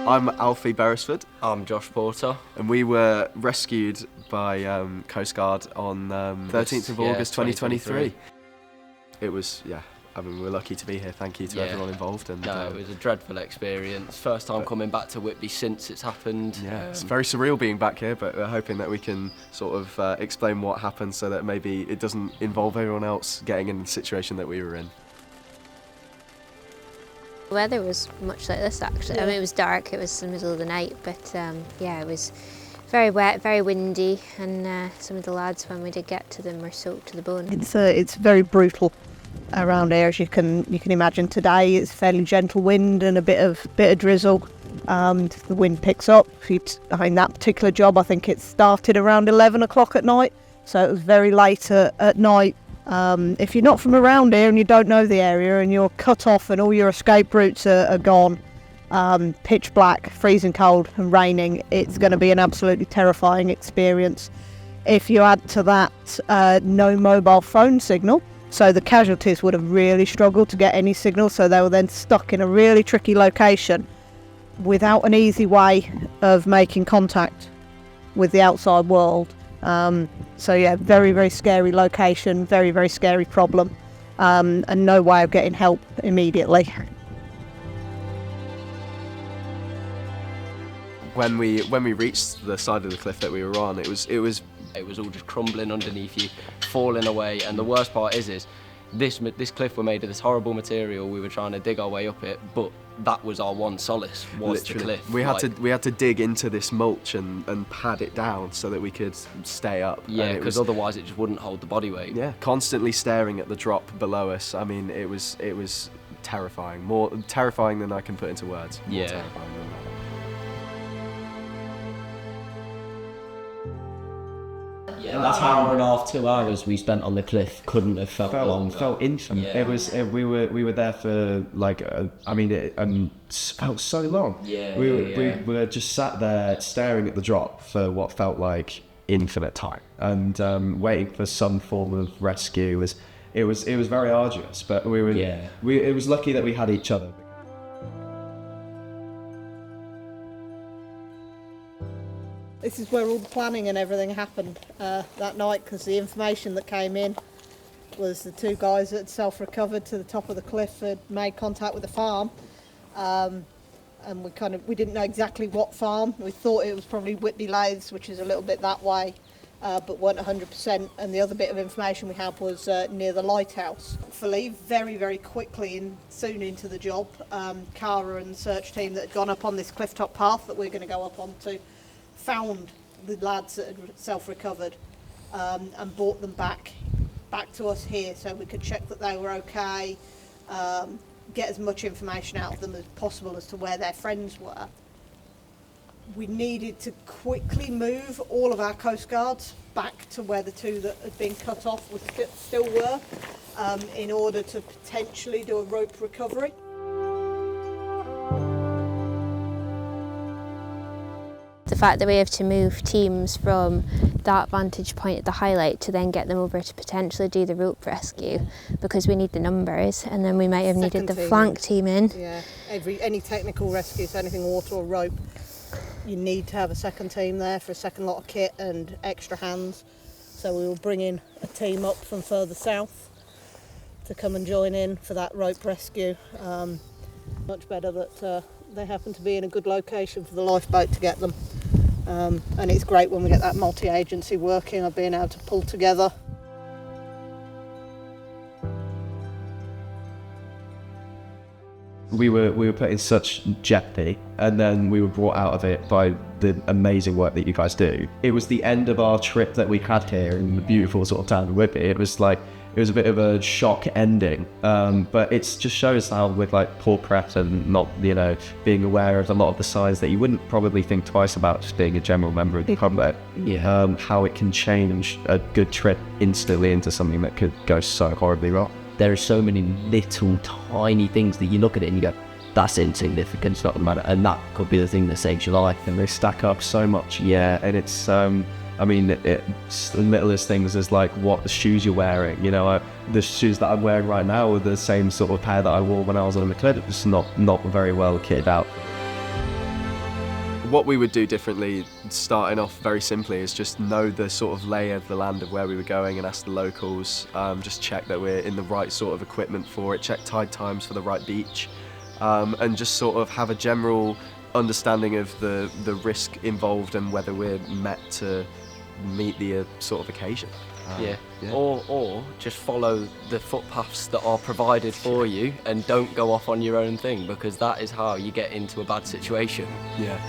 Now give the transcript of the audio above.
I'm Alfie Beresford. I'm Josh Porter. And we were rescued by Coastguard on 13th of August 2023. It was, we're lucky to be here. Thank you to everyone involved. And it was a dreadful experience. First time coming back to Whitby since it's happened. Yeah, it's very surreal being back here, but we're hoping that we can sort of explain what happened so that maybe it doesn't involve everyone else getting in the situation that we were in. The weather was much like this actually. I mean, it was dark, it was the middle of the night, but it was very wet, very windy, and some of the lads, when we did get to them, were soaked to the bone. It's very brutal around here, as you can imagine. Today it's fairly gentle wind and a bit of drizzle. The wind picks up. That particular job, I think it started around 11 o'clock at night, so it was very late at night. If you're not from around here and you don't know the area and you're cut off and all your escape routes are gone, pitch black, freezing cold and raining, it's going to be an absolutely terrifying experience. If you add to that no mobile phone signal, so the casualties would have really struggled to get any signal, so they were then stuck in a really tricky location without an easy way of making contact with the outside world. Very, very scary location, very, very scary problem, and no way of getting help immediately. When we reached the side of the cliff that we were on, it was all just crumbling underneath you, falling away, and the worst part is this cliff were made of this horrible material. We were trying to dig our way up it, but that was our one solace, was literally the cliff. We had to dig into this mulch and pad it down so that we could stay up. Yeah, because otherwise it just wouldn't hold the body weight. Yeah, constantly staring at the drop below us. I mean, it was terrifying, more terrifying than I can put into words. More terrifying than that. Yeah, that's hour and a half, 2 hours we spent on the cliff couldn't have felt long. Felt infinite. Yeah. It was. We were there for it felt so long. We were just sat there staring at the drop for what felt like infinite time, and waiting for some form of rescue. It was very arduous, but we were. Yeah. It was lucky that we had each other. This is where all the planning and everything happened that night, because the information that came in was the two guys that had self-recovered to the top of the cliff had made contact with the farm, and we didn't know exactly what farm. We thought it was probably Whitby Lathes, which is a little bit that way, but weren't 100%. And the other bit of information we had was near the lighthouse. Hopefully, very, very quickly and soon into the job, Cara and the search team that had gone up on this clifftop path that we're going to go up onto found the lads that had self-recovered and brought them back to us here so we could check that they were okay, get as much information out of them as possible as to where their friends were. We needed to quickly move all of our coastguards back to where the two that had been cut off still were, in order to potentially do a rope recovery. The fact that we have to move teams from that vantage point at the highlight to then get them over to potentially do the rope rescue, because we need the numbers, and then we might have needed the flank team in. Yeah, any technical rescues, anything water or rope, you need to have a second team there for a second lot of kit and extra hands. So we will bring in a team up from further south to come and join in for that rope rescue. Much better that they happen to be in a good location for the lifeboat to get them. And it's great when we get that multi-agency working of being able to pull together. We were put in such jeopardy, and then we were brought out of it by the amazing work that you guys do. It was the end of our trip that we had here in the beautiful sort of town of Whitby. It was a bit of a shock ending, but it just shows how with poor prep and not being aware of a lot of the signs that you wouldn't probably think twice about just being a general member of the public, how it can change a good trip instantly into something that could go so horribly wrong. There are so many little tiny things that you look at it and you go, that's insignificant, it's not gonna matter, and that could be the thing that saves your life. And they stack up so much, and it's it's the littlest things as what the shoes you're wearing. The shoes that I'm wearing right now are the same sort of pair that I wore when I was on the cliff. It's not very well kitted out. what we would do differently, starting off very simply, is just know the sort of lay of the land of where we were going and ask the locals. Just check that we're in the right sort of equipment for it, check tide times for the right beach, and just sort of have a general understanding of the risk involved and whether we're met to meet the sort of occasion. Yeah. Or just follow the footpaths that are provided for you and don't go off on your own thing, because that is how you get into a bad situation. Yeah.